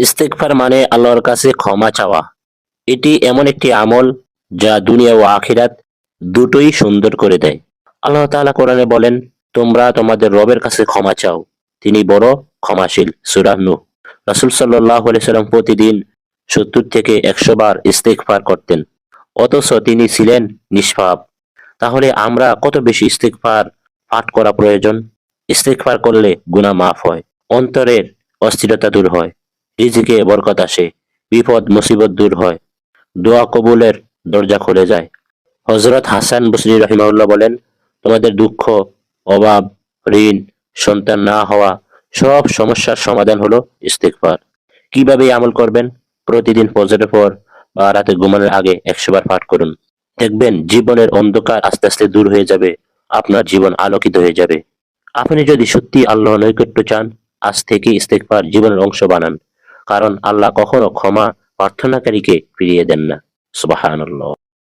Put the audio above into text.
ইস্তেগফার মানে আল্লাহর কাছে ক্ষমা চাওয়া। এটি এমন একটি আমল যা দুনিয়া ও আখিরাত দুটোই সুন্দর করে দেয়। আল্লাহ তাআলা কোরআনে বলেন, তোমরা তোমাদের রবের কাছে ক্ষমা চাও, তিনি বড় ক্ষমাশীল। সূরা নূহ। রাসূল সাল্লাল্লাহু আলাইহি সাল্লাম প্রতিদিন 70 থেকে 100 বার ইস্তেগফার করতেন, অথচ তিনি ছিলেন নিষ্পাপ। তাহলে আমরা কত বেশি ইস্তেগফার পাঠ করা প্রয়োজন। ইস্তেগফার করলে গুনাহ মাফ হয়, অন্তরের অস্থিরতা দূর হয়, রিজিকে বরকত আসে, বিপদ মুসিবত দূর হয়, দোয়া কবুলের দরজা খুলে যায়। হযরত হাসান বসরি রাহিমাহুল্লাহ বলেন, তোমাদের দুঃখ, অভাব, ঋণ, সন্তান না হওয়া সব সমস্যার সমাধান হলো ইস্তেগফার। কিভাবে এই আমল করবেন? প্রতিদিন ফজরের পর বা রাতে ঘুমানোর আগে 100 বার পাঠ করুন। দেখবেন জীবনের অন্ধকার আস্তে আস্তে দূর হয়ে যাবে, আপনার জীবন আলোকিত হয়ে যাবে। আপনি যদি সত্যি আল্লাহর নৈকট্য চান, আজ থেকে ইস্তেগফার জীবনের অংশ বানান। কারণ আল্লাহ কখনো ক্ষমা প্রার্থনাকারীকে ফিরিয়ে দেন না। সুবহানাল্লাহ।